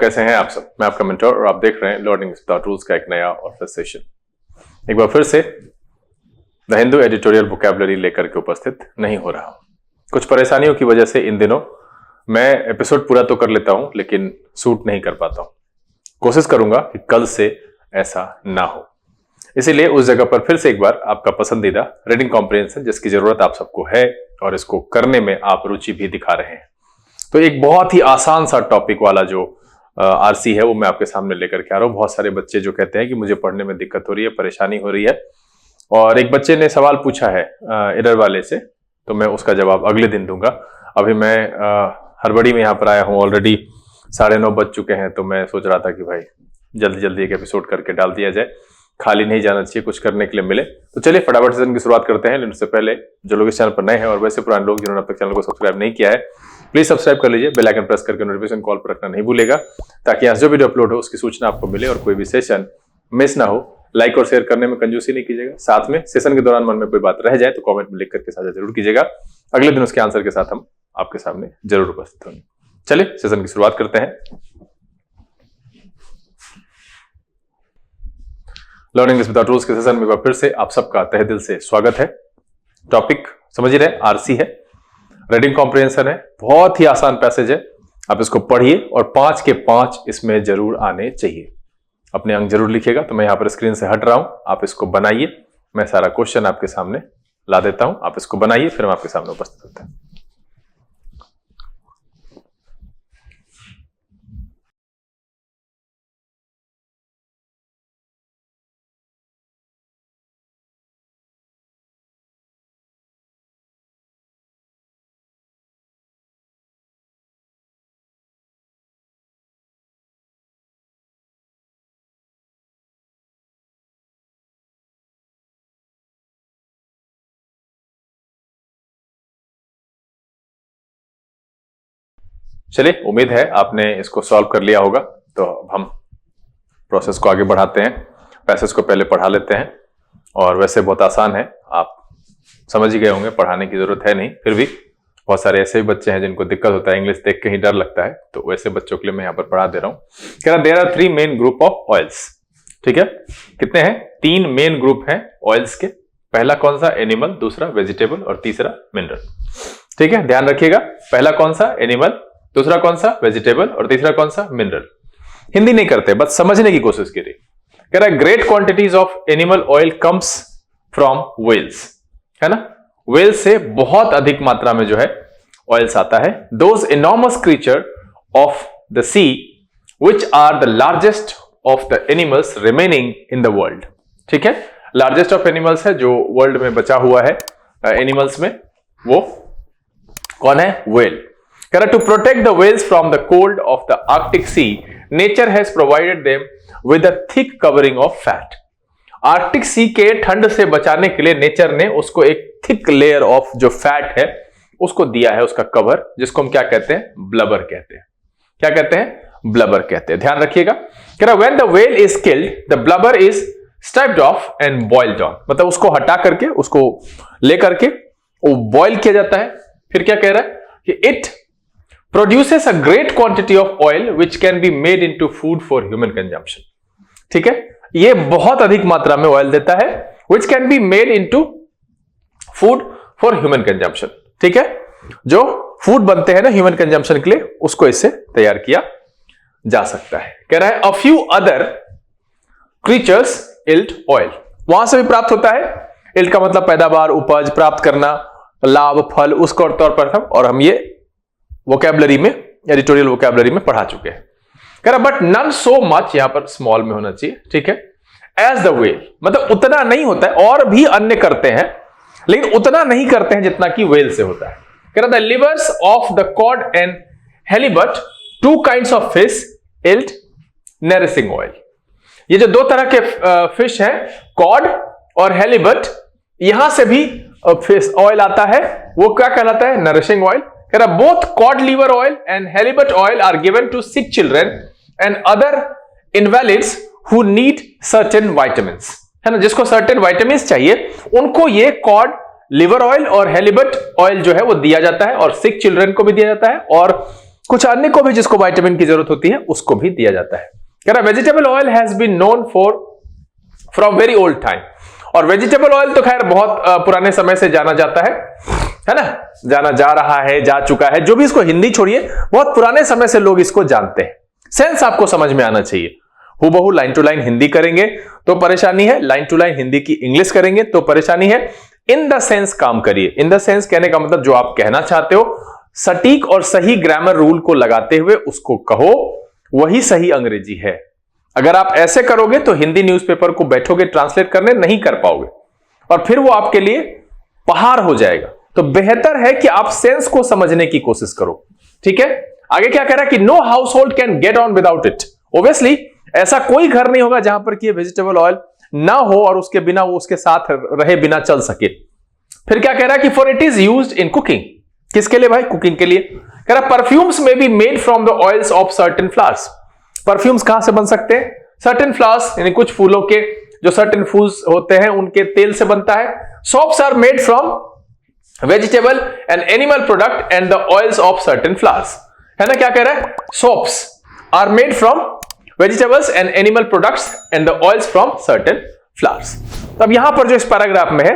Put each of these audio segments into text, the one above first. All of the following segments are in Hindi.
कैसे हैं आप सब। मैं आपका मेंटर और आप देख रहे हैं लर्निंग विदाउट रूल्स का एक नया और फिर सेशन। एक बार फिर से द हिंदू एडिटोरियल वोकैबुलरी लेकर के उपस्थित नहीं हो रहा हूं। कुछ परेशानियों की वजह से इन दिनों मैं एपिसोड पूरा तो कर लेता हूं लेकिन शूट नहीं कर पाता हूं। कोशिश करूंगा कि कल से ऐसा ना हो, इसीलिए उस जगह पर फिर से एक बार आपका पसंदीदा रीडिंग कॉम्प्रिहेंशन जिसकी जरूरत आप सबको है और इसको करने में आप रुचि भी दिखा रहे हैं, तो एक बहुत ही आसान सा टॉपिक वाला जो आरसी है वो मैं आपके सामने लेकर के आ रहा हूं। बहुत सारे बच्चे जो कहते हैं कि मुझे पढ़ने में दिक्कत हो रही है, परेशानी हो रही है, और एक बच्चे ने सवाल पूछा है एरर वाले से, तो मैं उसका जवाब अगले दिन दूंगा। अभी मैं हड़बड़ी में यहाँ पर आया हूँ, ऑलरेडी 9:30 बज चुके हैं, तो मैं सोच रहा था कि भाई जल्दी जल्दी एक एपिसोड करके डाल दिया जाए, खाली नहीं जाना चाहिए, कुछ करने के लिए मिले। तो चलिए फटाफट सेशन की शुरुआत करते हैं। लेकिन उससे पहले जो लोग इस चैनल पर नए हैं और वैसे पुराने लोग जिन्होंने अब तक चैनल को सब्सक्राइब नहीं किया है, प्लीज सब्सक्राइब कर लीजिए, बेल आइकन प्रेस करके नोटिफिकेशन कॉल पर रखना नहीं भूलेगा, ताकि यहाँ जो वीडियो अपलोड हो उसकी सूचना आपको मिले और कोई भी सेशन मिस ना हो। लाइक और शेयर करने में कंजूसी नहीं कीजिएगा। साथ में सेशन के दौरान मन में कोई बात रह जाए तो कमेंट में लिख करके साझा जरूर कीजिएगा। अगले दिन उसके आंसर के साथ हम आपके सामने जरूर उपस्थित होंगे। चलिए सेशन की शुरुआत करते हैं। लर्निंग विदाउट रूल्स के सेशन में एक बार फिर से आप सबका तहे दिल से स्वागत है। टॉपिक समझ ही रहे, आरसी है, रीडिंग कॉम्प्रिहेंशन है, बहुत ही आसान पैसेज है। आप इसको पढ़िए और 5 के 5 इसमें जरूर आने चाहिए। अपने अंक जरूर लिखिएगा। तो मैं यहां पर स्क्रीन से हट रहा हूं, आप इसको बनाइए। मैं सारा क्वेश्चन आपके सामने ला देता हूं, आप इसको बनाइए, फिर हम आपके सामने उपस्थित होते हैं। चलिए, उम्मीद है आपने इसको सॉल्व कर लिया होगा। तो अब हम प्रोसेस को आगे बढ़ाते हैं। पैसेज को पहले पढ़ा लेते हैं, और वैसे बहुत आसान है, आप समझ ही गए होंगे, पढ़ाने की जरूरत है नहीं। फिर भी बहुत सारे ऐसे भी बच्चे हैं जिनको दिक्कत होता है, इंग्लिश देख के ही डर लगता है, तो वैसे बच्चों के लिए मैं यहाँ पर पढ़ा दे रहा हूँ। कह रहा there are 3 main group of oils. ठीक है, कितने हैं? 3 मेन ग्रुप हैं ऑयल्स के। पहला कौन सा? एनिमल, दूसरा वेजिटेबल और तीसरा मिनरल। ठीक है, ध्यान रखिएगा। पहला कौन सा? एनिमल, दूसरा कौन सा? वेजिटेबल, और तीसरा कौन सा? मिनरल। हिंदी नहीं करते, बस समझने की कोशिश कीजिए। कह रहा है great quantities of animal oil comes from whales, है ना। व्हेल से बहुत अधिक मात्रा में जो है ऑयल्स आता है। Those enormous creature of the sea which are the largest of the animals remaining in the world. ठीक है, लार्जेस्ट ऑफ एनिमल्स है जो वर्ल्ड में बचा हुआ है एनिमल्स में, वो कौन है? Whale. To protect the whales from the cold of the Arctic Sea, nature has provided them with a thick covering of fat. Arctic sea के ठंड से बचाने के लिए नेचर ने उसको एक थिक लेयर ऑफ जो फैट है उसको दिया है, उसका कवर, जिसको हम क्या कहते हैं? ब्लबर कहते हैं। क्या कहते हैं? ब्लबर कहते हैं। ध्यान रखिएगा। कह रहा when the whale is killed, the blubber is stripped off and boiled on, मतलब उसको हटा करके, उसको लेकर के वो बॉयल किया जाता है। फिर क्या कह रहा है कि it produces a great quantity of oil which can be made into food for human consumption. ठीक है, ये बहुत अधिक मात्रा में ऑयल देता है, which can be made into food for human consumption. ठीक है, जो फूड बनते हैं ना ह्यूमन कंजम्पशन के लिए, उसको इससे तैयार किया जा सकता है। कह रहा है a few other creatures yield oil, वहां से भी प्राप्त होता है। yield का मतलब पैदावार, उपज, प्राप्त करना, लाभ, फल, उसको तौर पर और हम ये वोकैबुलरी में, एडिटोरियल वोकैबुलरी में पढ़ा चुके हैं। कह रहा बट नन सो मच, यहां पर स्मॉल में होना चाहिए। ठीक है, एज द व्हेल, मतलब उतना नहीं होता है, और भी अन्य करते हैं लेकिन उतना नहीं करते हैं जितना कि व्हेल से होता है। कह रहा the livers of the cod and halibut, 2 kinds of fish yield nourishing oil. ये जो 2 तरह के फिश हैं, कॉड और हेलिबट, यहां से भी फिश ऑयल आता है, वो क्या कहलाता है? Nourishing oil. Both cod liver oil and halibut oil are given to sick children and other invalids who need certain vitamins, है ना। जिसको certain vitamins चाहिए उनको ये cod liver oil और halibut oil जो है वो दिया जाता है, और sick children को भी दिया जाता है, और कुछ अन्य को भी जिसको विटामिन की जरूरत होती है उसको भी दिया जाता है। कह रहा vegetable oil has been known for from very old time. और वेजिटेबल ऑयल तो खैर बहुत पुराने समय से जाना जाता है ना, जाना जा रहा है, जा चुका है। जो भी इसको हिंदी छोड़िए, बहुत पुराने समय से लोग इसको जानते हैं। सेंस आपको समझ में आना चाहिए। हूबहू लाइन टू लाइन हिंदी करेंगे तो परेशानी है, लाइन टू लाइन हिंदी की इंग्लिश करेंगे तो परेशानी है। इन द सेंस काम करिए। इन द सेंस कहने का मतलब जो आप कहना चाहते हो सटीक और सही ग्रामर रूल को लगाते हुए उसको कहो, वही सही अंग्रेजी है। अगर आप ऐसे करोगे तो हिंदी न्यूज़पेपर को बैठोगे ट्रांसलेट करने, नहीं कर पाओगे और फिर वो आपके लिए पहाड़ हो जाएगा। तो बेहतर है कि आप सेंस को समझने की कोशिश करो। ठीक है, आगे क्या कह रहा है कि no household can get on without it. Obviously ऐसा कोई घर नहीं होगा जहां पर कि वेजिटेबल ऑयल ना हो और उसके बिना वो उसके साथ रहे बिना चल सके। फिर क्या कह रहा है कि for it is used in cooking. किसके लिए भाई? कुकिंग के लिए। कह रहा परफ्यूम्स में be made from the oils of certain flowers. Perfumes कहां से बन सकते हैं? सर्टेन फ्लावर्स यानी कुछ फूलों के जो सर्टेन फूल्स होते हैं उनके तेल से बनता है। Soaps are made from vegetable and animal product and the oils of certain flowers. है ना, क्या कह रहा है? Soaps are made from vegetables and animal products and the oils from certain flowers. अब यहां पर जो इस पैराग्राफ में है,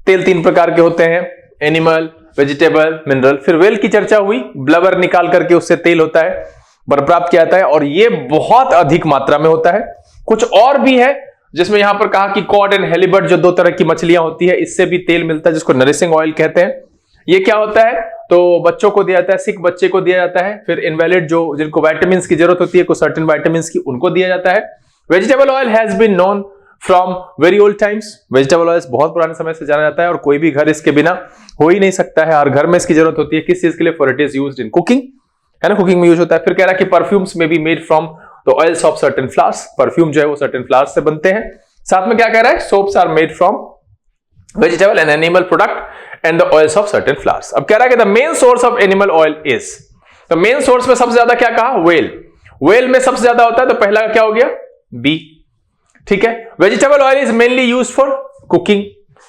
तेल 3 प्रकार के होते हैं, एनिमल, वेजिटेबल, मिनरल। फिर वेल की चर्चा हुई, ब्लबर निकाल करके उससे तेल होता है, बर्फ किया जाता है और ये बहुत अधिक मात्रा में होता है। कुछ और भी है जिसमें यहां पर कहा कि कॉड एंड हेलीबर्ट, जो 2 तरह की मछलियां होती है, इससे भी तेल मिलता है जिसको नरिशिंग ऑयल कहते हैं। ये क्या होता है? तो बच्चों को दिया जाता है, सिक बच्चे को दिया जाता है। फिर इनवैलिड जो जिनको विटामिन की जरूरत होती है, कुछ सर्टेन विटामिन की, उनको दिया जाता है। Vegetable oil has been known from very old times. Vegetable oil बहुत पुराने समय से जाना जाता है और कोई भी घर इसके बिना हो ही नहीं सकता है। हर घर में इसकी जरूरत होती है। किस चीज के लिए? For it is used in cooking. है ना, कुकिंग में यूज होता है। फिर कह रहा है कि परफ्यूम्स में be made from the oils of certain flowers. Perfume जो है वो सर्टेन फ्लावर्स से बनते हैं। साथ में क्या कह रहा है? Soaps are made from vegetable and animal product and the oils of certain flowers. अब कह रहा है कि the main source of animal oil is, तो मेन सोर्स में सबसे ज्यादा क्या कहा? वेल। वेल में सबसे ज्यादा होता है, तो पहला क्या हो गया? बी। ठीक है, vegetable oil is mainly use for cooking.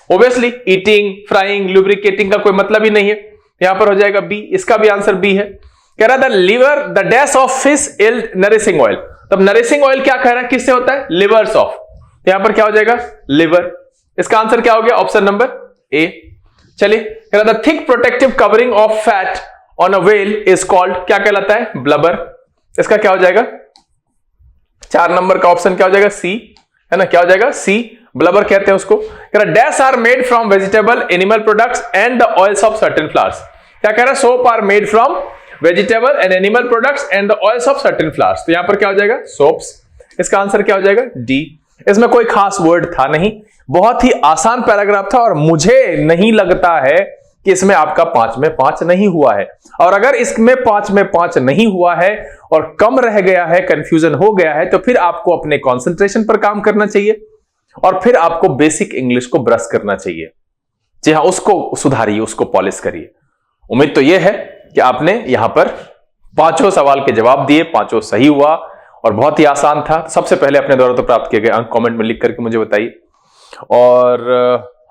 Obviously eating, frying, lubricating का कोई मतलब ही नहीं है, यहां पर हो जाएगा बी। इसका भी आंसर बी है। कह रहा है the liver the dash of fish is nourishing oil. तब नरिशिंग ऑयल क्या कह रहा है? किससे होता है? Levers of. यहां पर क्या हो जाएगा? लिवर। इसका आंसर क्या हो गया? Option number A. चलिए, कह रहा था thick protective covering of fat on a whale is called, क्या कहलाता है? ब्लबर। इसका क्या हो जाएगा? 4 नंबर का ऑप्शन क्या हो जाएगा? सी। है ना, क्या हो जाएगा? सी, ब्लबर कहते हैं उसको। कह रहा dash are made from vegetable, animal products and the oils of certain flowers. क्या कह रहा है? Soap are made from vegetable and animal products and the oils of certain flowers. तो यहां पर क्या हो जाएगा? सोप्स। इसका आंसर क्या हो जाएगा? डी। इसमें कोई खास वर्ड था नहीं, बहुत ही आसान पैराग्राफ था और मुझे नहीं लगता है कि इसमें आपका 5 में 5 नहीं हुआ है। और अगर इसमें 5 में 5 नहीं हुआ है और कम रह गया है, कंफ्यूजन हो गया है, तो फिर आपको अपने कंसंट्रेशन पर काम करना चाहिए और फिर आपको बेसिक इंग्लिश को ब्रश करना चाहिए। जी हाँ, उसको सुधारिए, उसको पॉलिश करिए। उम्मीद तो यह है कि आपने यहां पर 5 सवाल के जवाब दिए, 5 सही हुआ और बहुत ही आसान था। सबसे पहले अपने द्वारा तो प्राप्त किए गए अंक कमेंट में लिख करके मुझे बताइए और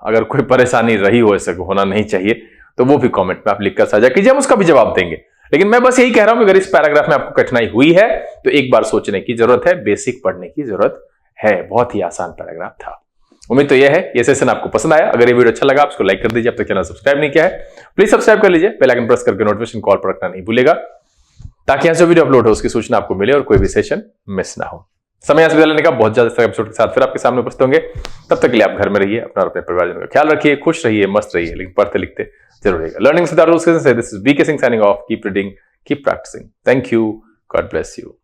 अगर कोई परेशानी रही हो, ऐसा होना नहीं चाहिए, तो वो भी कमेंट में आप लिखकर साझा कीजिए, हम उसका भी जवाब देंगे। लेकिन मैं बस यही कह रहा हूं कि अगर इस पैराग्राफ में आपको कठिनाई हुई है तो एक बार सोचने की जरूरत है, बेसिक पढ़ने की जरूरत है। बहुत ही आसान पैराग्राफ था। उम्मीद तो यह है ये सेशन आपको पसंद आया। अगर ये वीडियो अच्छा लगा आप इसको लाइक कर दीजिए। अब तक चैनल सब्सक्राइब नहीं किया है प्लीज सब्सक्राइब कर लीजिए, बेल आइकन प्रेस करके नोटिफिकेशन कॉल पर रखना नहीं भूलेगा, ताकि यहां से वीडियो अपलोड हो उसकी सूचना आपको मिले और कोई भी सेशन मिस ना हो। समय से लेने का बहुत ज्यादा एपिसोड के साथ फिर आपके सामने उपस्थित होंगे। तब तक के लिए आप घर में रहिए, अपना और अपने परिवारजनों का ख्याल रखिए, खुश रहिए, मस्त रहिए, लेकिन पढ़ते लिखते जरूर रहिएगा। Learning with Aarush, this is BK Singh signing off. Keep reading, keep practising. Thank you, God bless you.